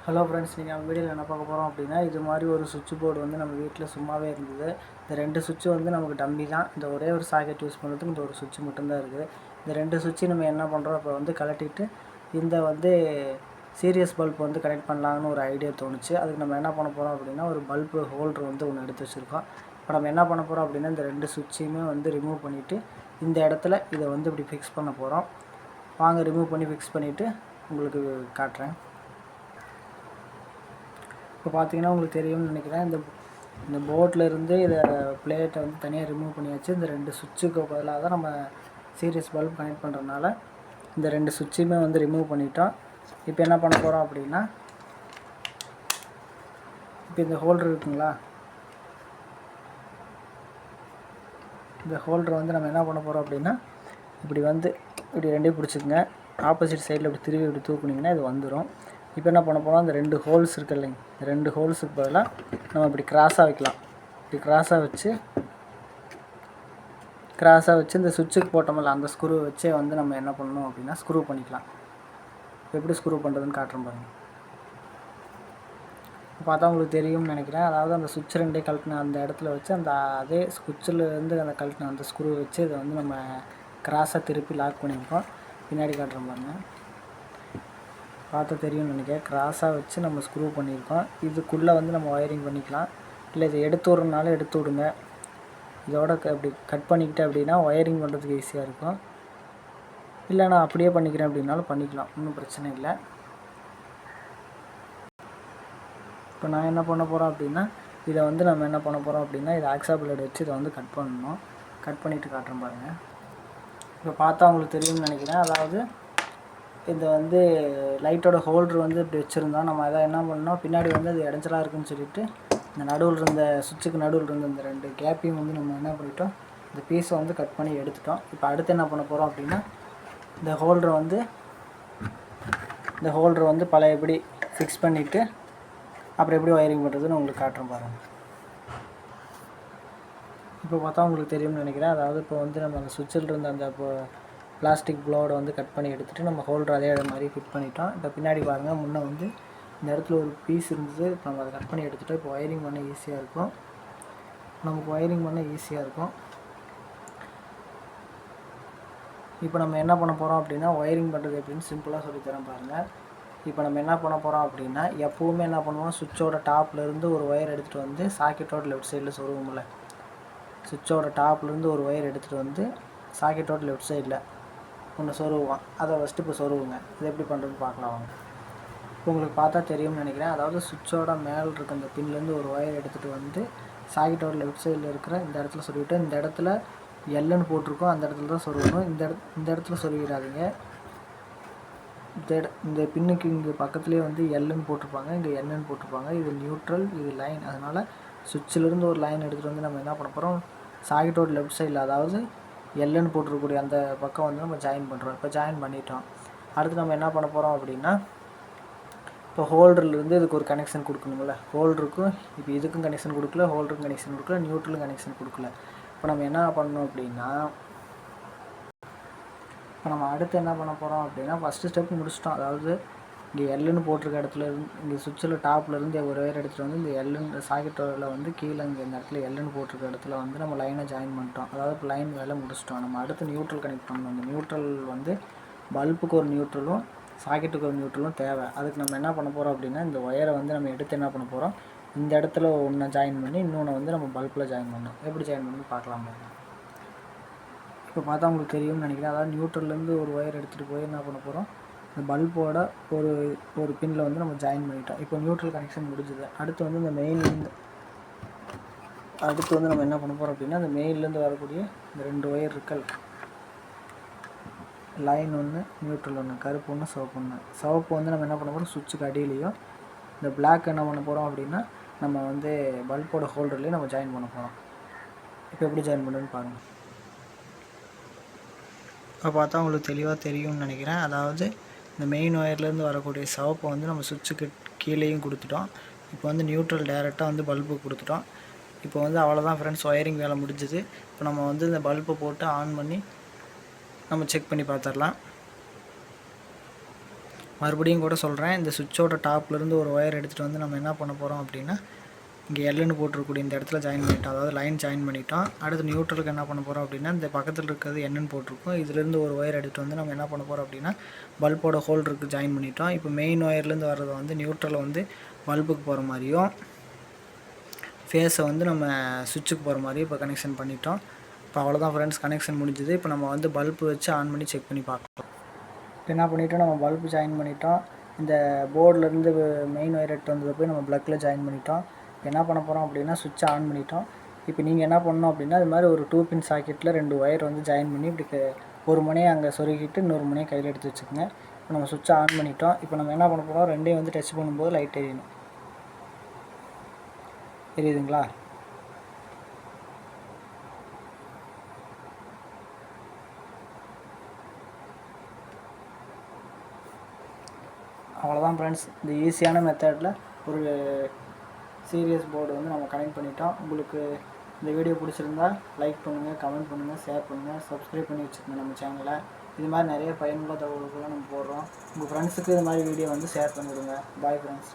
Hello friends, நீங்கள் நம்ம வீடியோவில் என்ன பார்க்க போகிறோம் அப்படின்னா, இது மாதிரி ஒரு சுவிட்ச் போர்டு வந்து நம்ம வீட்டில் சும்மாவே இருந்தது. இந்த 2 சுவிட்சு வந்து நமக்கு டம்மி தான். இந்த ஒரே ஒரு சாக்கெட் யூஸ் பண்ணுறதுக்கு இந்த ஒரு சுவிட்ச் மட்டும்தான் இருக்குது. இந்த 2 சுவிட்சு நம்ம என்ன பண்ணுறோம், இப்போ வந்து கழட்டிட்டு இந்த வந்து சீரியஸ் பல்ப் வந்து கனெக்ட் பண்ணலான்னு ஒரு ஐடியா தோணுச்சு. அதுக்கு நம்ம என்ன பண்ண போகிறோம் அப்படின்னா, ஒரு பல்பு ஹோல்டர் வந்து ஒன்று எடுத்து வச்சுருக்கோம். இப்போ நம்ம என்ன பண்ண போகிறோம் அப்படின்னா, இந்த 2 சுவிட்சையுமே வந்து ரிமூவ் பண்ணிவிட்டு இந்த இடத்துல இதை வந்து இப்படி ஃபிக்ஸ் பண்ண போகிறோம். வாங்க ரிமூவ் பண்ணி ஃபிக்ஸ் பண்ணிவிட்டு உங்களுக்கு காட்டுறேன். இப்போ பார்த்தீங்கன்னா உங்களுக்கு தெரியும்னு நினைக்கிறேன். இந்த போர்டில் இருந்து இதை பிளேட்டை வந்து தனியாக ரிமூவ் பண்ணியாச்சு. இந்த 2 சுவிட்சுக்கு பதிலாக தான் நம்ம சீரியஸ் பல்ப் கனெக்ட் பண்ணுறதுனால இந்த 2 சுவிட்சுமே வந்து ரிமூவ் பண்ணிட்டோம். இப்போ என்ன பண்ண போகிறோம் அப்படின்னா, இப்போ இந்த ஹோல்டர் இருக்குங்களா, இந்த ஹோல்டரை வந்து நம்ம என்ன பண்ண போகிறோம் அப்படின்னா, இப்படி வந்து இப்படி ரெண்டையும் பிடிச்சிக்கங்க. ஆப்போசிட் சைடில் இப்படி திருவி இப்படி தூக்குனிங்கன்னா இது வந்துடும். இப்போ என்ன பண்ண போகிறோம், அந்த 2 ஹோல்ஸ் இருக்குது இல்லைங்க, இந்த 2 ஹோல்ஸுக்கு பதிலாக நம்ம இப்படி கிராஸாக வைக்கலாம். இப்படி கிராஸாக வச்சு இந்த சுவிட்சுக்கு போட்டோமில்ல அந்த ஸ்க்ரூ வச்சே வந்து நம்ம என்ன பண்ணணும் அப்படின்னா ஸ்க்ரூ பண்ணிக்கலாம். எப்படி ஸ்க்ரூ பண்ணுறதுன்னு காட்டுறேன் பாருங்கள். பார்த்தா உங்களுக்கு தெரியும்னு நினைக்கிறேன். அதாவது அந்த சுவிட்ச் 2 கழட்டின அந்த இடத்துல வச்சு அந்த அதே சுவிட்சிலேருந்து அந்த கழட்டின அந்த ஸ்க்ரூ வச்சு இதை வந்து நம்ம கிராஸாக திருப்பி லாக் பண்ணியிருக்கோம். பின்னாடி காட்டுறேன் பாருங்கள். பார்த்தா தெரியும்னு நினைக்கிறேன். கிராஸாக வச்சு நம்ம ஸ்க்ரூ பண்ணியிருக்கோம். இதுக்குள்ளே வந்து நம்ம ஒயரிங் பண்ணிக்கலாம். இல்லை இதை எடுத்து விட்றனாலும் எடுத்து விடுங்க. இதோட அப்படி கட் பண்ணிக்கிட்டேன் அப்படின்னா ஒயரிங் பண்ணுறதுக்கு ஈஸியாக இருக்கும். இல்லை நான் அப்படியே பண்ணிக்கிறேன் அப்படின்னாலும் பண்ணிக்கலாம், ஒன்றும் பிரச்சனை இல்லை. இப்போ நான் என்ன பண்ண போகிறோம் அப்படின்னா, இதை வந்து நம்ம என்ன பண்ண போகிறோம் அப்படின்னா, இதை ஆக்ஸா பிளேட் வச்சு இதை வந்து கட் பண்ணணும். கட் பண்ணிவிட்டு காட்டுறேன் பாருங்கள். இப்போ பார்த்தா உங்களுக்கு தெரியும்னு நினைக்கிறேன். அதாவது இது வந்து லைட்டோட ஹோல்டர் வந்து இப்படி வச்சுருந்தோம். நம்ம அதை என்ன பண்ணோம், பின்னாடி வந்து அது இடைஞ்சலாக இருக்குதுன்னு சொல்லிவிட்டு இந்த நடுவில் இருந்த சுவிட்சுக்கு நடுவில் இருந்த இந்த 2 கேப்பையும் வந்து நம்ம என்ன பண்ணிட்டோம், இந்த பீஸை வந்து கட் பண்ணி எடுத்துட்டோம். இப்போ அடுத்து என்ன பண்ண போகிறோம் அப்படின்னா, இந்த ஹோல்டரை வந்து பழையபடி ஃபிக்ஸ் பண்ணிவிட்டு அப்புறம் எப்படி ஒயரிங் பண்ணுறதுன்னு உங்களுக்கு காட்டுறேன் பாருங்கள். இப்போ பார்த்தா உங்களுக்கு தெரியும்னு நினைக்கிறேன். அதாவது இப்போ வந்து நம்ம அந்த சுவிட்சில் இருந்த அந்த பிளாஸ்டிக் ப்ளோடை வந்து கட் பண்ணி எடுத்துகிட்டு நம்ம ஹோல்டர் அதே மாதிரி ஃபிட் பண்ணிட்டோம். இப்போ பின்னாடி பாருங்கள், முன்னே வந்து இந்த இடத்துல ஒரு பீஸ் இருந்தது. இப்போ நம்ம அதை கட் பண்ணி எடுத்துகிட்டோம். இப்போ ஒயரிங் பண்ண ஈஸியாக இருக்கும். இப்போ நம்ம என்ன பண்ண போகிறோம் அப்படின்னா, ஒயரிங் பண்ணுறது எப்படின்னு சிம்பிளாக சொல்லித்தரேன் பாருங்கள். இப்போ நம்ம என்ன பண்ண போகிறோம் அப்படின்னா, எப்போவுமே என்ன பண்ணுவோம், சுவிட்சோட டாப்லேருந்து ஒரு ஒயர் எடுத்துகிட்டு வந்து சாக்கெட்டோட லெஃப்ட் சைடில் சொருவோம்ல. சுவிட்சோட டாப்லேருந்து ஒரு ஒயர் எடுத்துகிட்டு வந்து சாக்கெட்டோட லெஃப்ட் சைடில் ஒன்று சொருவான். அதை ஃபஸ்ட்டு இப்போ சொருவுங்க. இது எப்படி பண்ணுறதுன்னு பார்க்கலாம் வாங்க. இப்போ உங்களுக்கு பார்த்தா தெரியும்னு நினைக்கிறேன். அதாவது சுவிட்சோட மேலே இருக்க அந்த பின்லேருந்து ஒரு ஒயர் எடுத்துகிட்டு வந்து சாக்கெட்டோட லெஃப்ட் சைடில் இருக்கிற இந்த இடத்துல சொருவிட்டு, இந்த இடத்துல எல்லுன்னு போட்டிருக்கோம், அந்த இடத்துல தான் சொருவணும். இந்த இடத்துல சொருவிடாதீங்க. இந்த பின்னுக்கு இங்கே பக்கத்துலேயே வந்து எல்லுன்னு போட்டிருப்பாங்க, இங்கே என்னன்னு போட்டிருப்பாங்க. இது நியூட்ரல், இது லைன். அதனால் சுவிட்சிலேருந்து ஒரு லைன் எடுத்துகிட்டு வந்து நம்ம என்ன பண்ண போகிறோம், சாக்கெட்டோட லெஃப்ட் சைடில் அதாவது எல்லுன்னு போட்டிருக்கக்கூடிய அந்த பக்கம் வந்து நம்ம ஜாயின் பண்ணுறோம். இப்போ ஜாயின் பண்ணிட்டோம். அடுத்து நம்ம என்ன பண்ண போகிறோம் அப்படின்னா, இப்போ ஹோல்டர்லேருந்து இதுக்கு ஒரு கனெக்ஷன் கொடுக்கணுங்கள. ஹோல்டருக்கும் இப்போ இதுக்கும் கனெக்ஷன் கொடுக்கல, ஹோல்டருக்கும் கனெக்ஷன் கொடுக்கல, நியூட்ரலும் கனெக்ஷன் கொடுக்கல. இப்போ நம்ம என்ன பண்ணணும் அப்படின்னா, இப்போ நம்ம அடுத்து என்ன பண்ண போகிறோம் அப்படின்னா, ஃபஸ்ட்டு ஸ்டெப் முடிச்சிட்டோம். அதாவது இங்கே எல்லுன்னு போட்டிருக்க இடத்துல இருந்து இங்கே சுவிட்சில் டாப்லேருந்து ஒரு ஒயர் எடுத்துகிட்டு வந்து இந்த எல்லுன்னு சாக்கெட்டில் வந்து கீழே இங்கே இந்த இடத்துல எல்லுன்னு போட்டிருக்க இடத்துல வந்து நம்ம லைனை ஜாயின் பண்ணிட்டோம். அதாவது இப்போ லைன் வேலை முடிச்சிட்டோம். நம்ம அடுத்து நியூட்ரல் கனெக்ட் பண்ணணும். இந்த நியூட்ரல் வந்து பல்புக்கு ஒரு நியூட்ரலும் சாக்கெட்டுக்கு ஒரு நியூட்ரலும் தேவை. அதுக்கு நம்ம என்ன பண்ண போகிறோம் அப்படின்னா, இந்த ஒயரை வந்து நம்ம எடுத்து என்ன பண்ண போகிறோம், இந்த இடத்துல ஒன்றை ஜாயின் பண்ணி இன்னொன்று வந்து நம்ம பல்பில் ஜாயின் பண்ணணும். எப்படி ஜாயின் பண்ணி பார்க்கலாம். இப்போ பார்த்தா உங்களுக்கு தெரியும்னு நினைக்கிறேன். அதாவது நியூட்ரல்லேருந்து ஒரு ஒயர் எடுத்துகிட்டு போய் என்ன பண்ண போகிறோம், இந்த பல்போட ஒரு பின்னில் வந்து நம்ம ஜாயின் பண்ணிட்டோம். இப்போ நியூட்ரல் கனெக்ஷன் முடிஞ்சுது. அடுத்து வந்து இந்த அடுத்து வந்து நம்ம என்ன பண்ண போகிறோம் அப்படின்னா, இந்த மெயின்லேருந்து வரக்கூடிய இந்த 2 ஒயர் இருக்கல், லைன் ஒன்று, நியூட்ரல் ஒன்று, கருப்பு ஒன்று, சிவப்பு ஒன்று. சிவப்பு வந்து நம்ம என்ன பண்ண போகிறோம், சுவிட்சுக்கு அடியிலையும், இந்த பிளாக் என்ன பண்ண போகிறோம் அப்படின்னா நம்ம வந்து பல்போட ஹோல்டர்லேயும் நம்ம ஜாயின் பண்ண போகிறோம். இப்போ எப்படி ஜாயின் பண்ணுறதுன்னு பாருங்கள். இப்போ பார்த்தா உங்களுக்கு தெளிவாக தெரியும்னு நினைக்கிறேன். அதாவது இந்த மெயின் ஒயர்லேருந்து வரக்கூடிய சிவப்பை வந்து நம்ம சுவிட்சுக்கு கீழேயும் கொடுத்துட்டோம். இப்போ வந்து நியூட்ரல் டேரெக்டாக வந்து பல்புக்கு கொடுத்துட்டோம். இப்போ வந்து அவ்வளோதான் ஃப்ரெண்ட்ஸ், ஒயரிங் வேலை முடிஞ்சுது. இப்போ நம்ம வந்து இந்த பல்பை போட்டு ஆன் பண்ணி நம்ம செக் பண்ணி பார்த்துடலாம். மறுபடியும் கூட சொல்கிறேன், இந்த சுவிட்சோட டாப்லேருந்து ஒரு ஒயர் எடுத்துகிட்டு வந்து நம்ம என்ன பண்ண போகிறோம் அப்படின்னா, இங்கே எல்லுன்னு போட்டிருக்கக்கூடிய இந்த இடத்துல ஜாயின் பண்ணிட்டோம், அதாவது லைன் ஜாயின் பண்ணிட்டோம். அடுத்து நியூட்ரலுக்கு என்ன பண்ண போகிறோம் அப்படின்னா, இந்த பக்கத்தில் இருக்கிறது என்னன்னு போட்டிருக்கோம், இதுலேருந்து ஒரு ஒயர் எடுத்துகிட்டு வந்து நம்ம என்ன பண்ண போகிறோம் அப்படின்னா, பல்போட ஹோல்டருக்கு ஜாயின் பண்ணிட்டோம். இப்போ மெயின் ஒயர்லேருந்து வர்றதை வந்து நியூட்ரலை வந்து பல்புக்கு போகிற மாதிரியும், ஃபேஸை வந்து நம்ம சுவிட்சுக்கு போகிற மாதிரியும் இப்போ கனெக்ஷன் பண்ணிட்டோம். இப்போ அவ்வளோதான் ஃப்ரெண்ட்ஸ், கனெக்ஷன் முடிஞ்சுது. இப்போ நம்ம வந்து பல்பு வச்சு ஆன் பண்ணி செக் பண்ணி பார்க்கலாம். இப்போ என்ன பண்ணிட்டோம், நம்ம பல்பு ஜாயின் பண்ணிட்டோம். இந்த போர்டிலேருந்து மெயின் ஒயர் எடுத்து வந்ததை போய் நம்ம ப்ளக்கில் ஜாயின் பண்ணிட்டோம். இப்போ என்ன பண்ண போகிறோம் அப்படின்னா, சுவிட்சை ஆன் பண்ணிட்டோம். இப்போ நீங்கள் என்ன பண்ணணும் அப்படின்னா, இது மாதிரி ஒரு 2 பின் சாக்கெட்டில் 2 ஒயர் வந்து ஜாயின் பண்ணி இப்படி ஒரு முனையை அங்கே சொருகிட்டு இன்னொரு முனையை கையில் எடுத்து வச்சுக்கோங்க. இப்போ நம்ம சுவிட்சை ஆன் பண்ணிட்டோம். இப்போ நம்ம என்ன பண்ண போகிறோம், ரெண்டையும் வந்து டச் பண்ணும்போது லைட் எரியணும். தெரியுதுங்களா? அவ்வளோதான் ஃப்ரெண்ட்ஸ், இந்த ஈஸியான மெத்தடில் ஒரு சீரியஸ் போர்டு வந்து நம்ம கனெக்ட் பண்ணிட்டோம். உங்களுக்கு இந்த வீடியோ பிடிச்சிருந்தா லைக் பண்ணுங்கள், கமெண்ட் பண்ணுங்கள், ஷேர் பண்ணுங்கள், சப்ஸ்கிரைப் பண்ணி வச்சுக்கோங்க நம்ம சேனலை. இது மாதிரி நிறைய பயனுள்ள தகவல்களை நம்ம போடுறோம். உங்கள் ஃப்ரெண்ட்ஸுக்கு இது மாதிரி வீடியோ வந்து ஷேர் பண்ணிவிடுங்க. Bye friends.